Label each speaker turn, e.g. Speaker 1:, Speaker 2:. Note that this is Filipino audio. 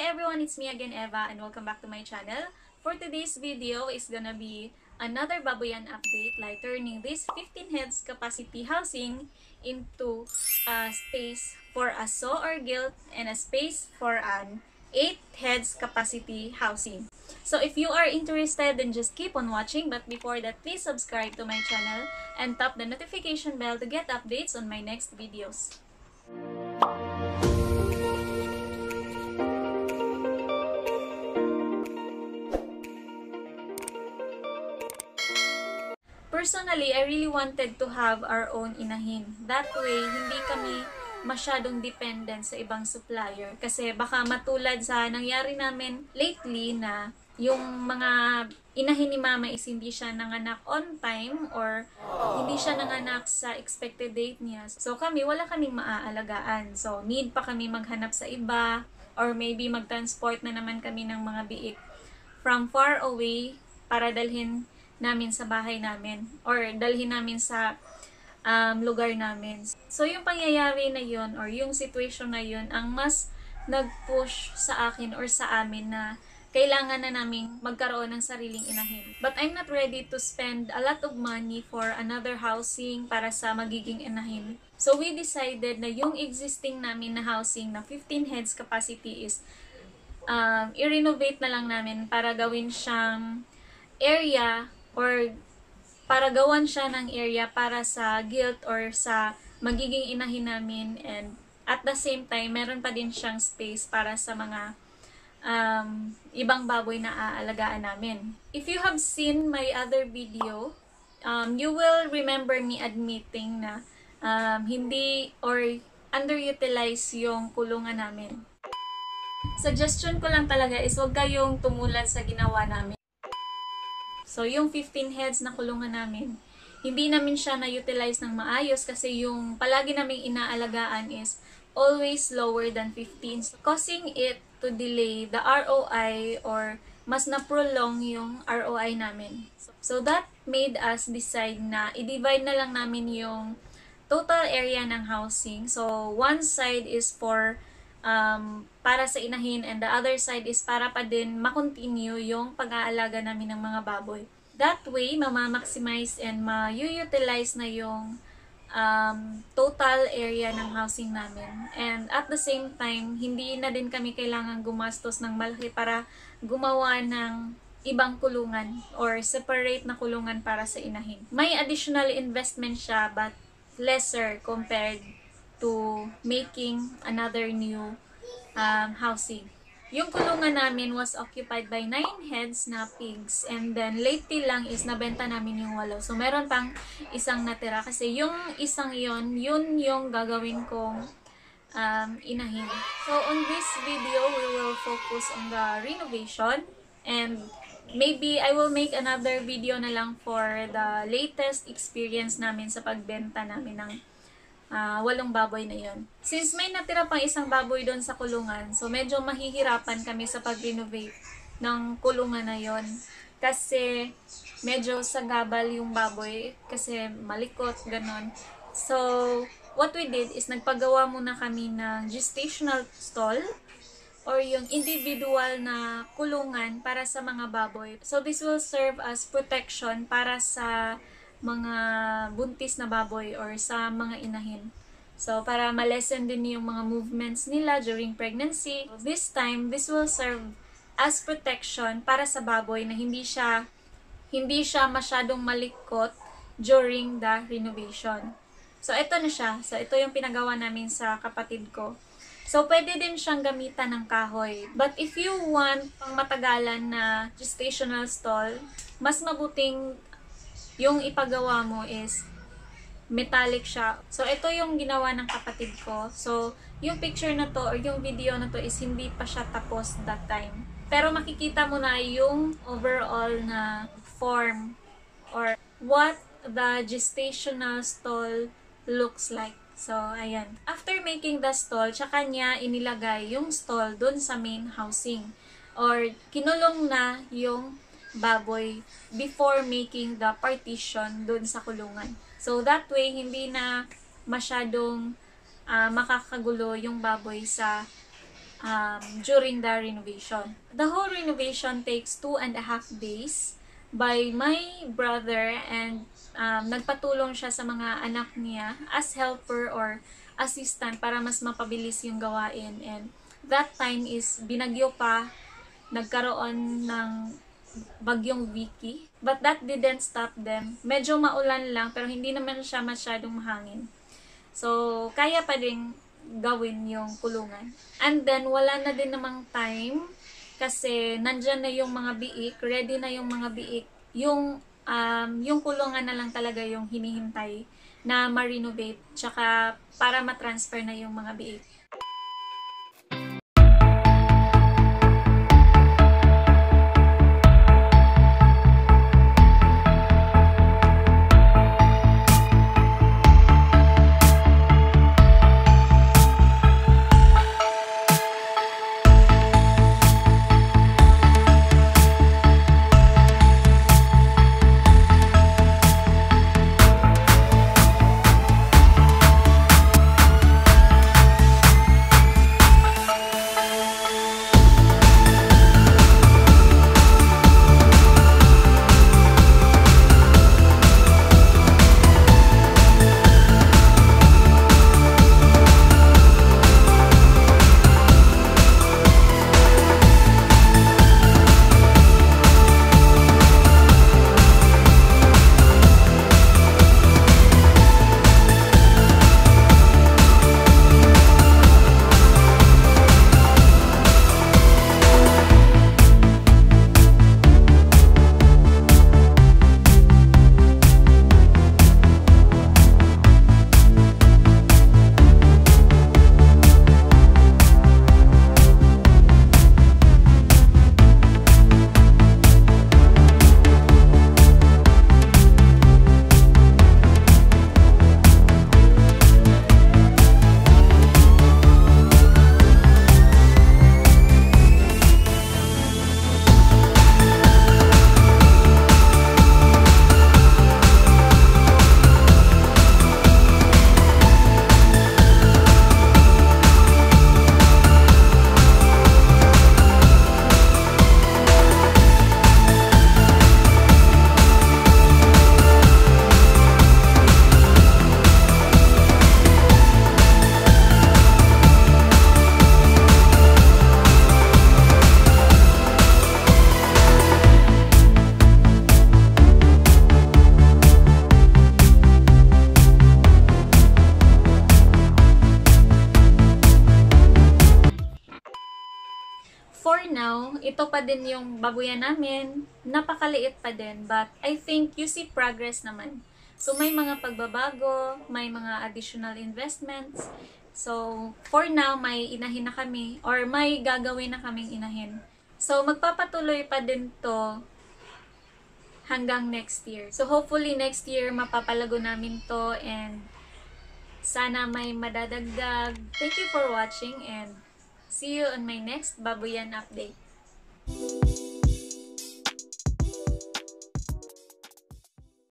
Speaker 1: everyone, it's me again, Eva, and welcome back to my channel. For today's video is gonna be another babuyan update, like turning this 15 heads capacity housing into a space for a saw or gilt and a space for an 8 heads capacity housing. So if you are interested, then just keep on watching. But before that, please subscribe to my channel and tap the notification bell to get updates on my next videos. Personally, I really wanted to have our own inahin. That way, hindi kami masyadong dependent sa ibang supplier. Kasi baka matulad sa nangyari namin lately na yung mga inahin ni mama is hindi siya nanganak on time or hindi siya nanganak sa expected date niya. So kami, wala kaming maaalagaan. So need pa kami maghanap sa iba or maybe mag-transport na naman kami ng mga biik from far away para dalhin namin sa bahay namin or dalhin namin sa lugar namin. So yung pangyayari na yun or yung situation na yun ang mas nag-push sa akin or sa amin na kailangan na naming magkaroon ng sariling inahin. But I'm not ready to spend a lot of money for another housing para sa magiging inahin. So we decided na yung existing namin na housing na 15 heads capacity is i-renovate na lang namin para gawin siyang area or para gawan siya ng area para sa gilt or sa magiging inahin namin, and at the same time, meron pa din siyang space para sa mga ibang baboy na aalagaan namin. If you have seen my other video, you will remember me admitting na hindi or underutilize yung kulungan namin. Suggestion ko lang talaga is huwag kayong tumulad sa ginawa namin. So, yung 15 heads na kulungan namin, hindi namin siya na-utilize ng maayos kasi yung palagi naming inaalagaan is always lower than 15, causing it to delay the ROI or mas na-prolong yung ROI namin. So, that made us decide na i-divide na lang namin yung total area ng housing. So, one side is for para sa inahin and the other side is para pa din makontinue yung pag-aalaga namin ng mga baboy. That way, mamamaximize and ma-utilize na yung total area ng housing namin. And at the same time, hindi na din kami kailangan gumastos ng malaki para gumawa ng ibang kulungan or separate na kulungan para sa inahin. May additional investment siya but lesser compared to making another new housing. Yung kulungan namin was occupied by 9 heads na pigs, and then lately lang is nabenta namin yung 8. So meron pang isang natira kasi yung isang yun yung gagawin kong inahin. So on this video, we will focus on the renovation, and maybe I will make another video na lang for the latest experience namin sa pagbenta namin ng 8 baboy na yon. Since may natira pang isang baboy doon sa kulungan, so medyo mahihirapan kami sa pag-renovate ng kulungan na yon. Kasi medyo sagabal yung baboy, kasi malikot, ganon. So, what we did is nagpagawa muna kami ng gestational stall or yung individual na kulungan para sa mga baboy. So, this will serve as protection para sa mga buntis na baboy or sa mga inahin. So, para ma-lessen din yung mga movements nila during pregnancy. This time, this will serve as protection para sa baboy na hindi siya masyadong malikot during the renovation. So, ito na siya. So, ito yung pinagawa namin sa kapatid ko. So, pwede din siyang gamitan ng kahoy. But if you want pang matagalan na gestational stall, mas mabuting yung ipagawa mo is metallic siya. So, ito yung ginawa ng kapatid ko. So, yung picture na to or yung video na to is hindi pa siya tapos that time. Pero makikita mo na yung overall na form or what the gestational stall looks like. So, ayan. After making the stall, tsaka niya inilagay yung stall dun sa main housing. Or kinulong na yung baboy before making the partition dun sa kulungan. So, that way, hindi na masyadong makakagulo yung baboy sa during the renovation. The whole renovation takes 2.5 days by my brother, and nagpatulong siya sa mga anak niya as helper or assistant para mas mapabilis yung gawain. And that time is binagyo pa, nagkaroon ng bagyong Vicky. But that didn't stop them. Medyo maulan lang pero hindi naman siya masyadong mahangin. So, kaya pa din gawin yung kulungan. And then, wala na din namang time kasi nandyan na yung mga biik, ready na yung mga biik. Yung kulungan na lang talaga yung hinihintay na ma-renovate tsaka para ma-transfer na yung mga biik. For now, ito pa din yung babuyan namin. Napakaliit pa din, but I think you see progress naman. So, may mga pagbabago, may mga additional investments. So, for now, may inahin na kami or may gagawin na kaming inahin. So, magpapatuloy pa din to hanggang next year. So, hopefully next year mapapalago namin to and sana may madadagdag. Thank you for watching and see you on my next Babuyan update.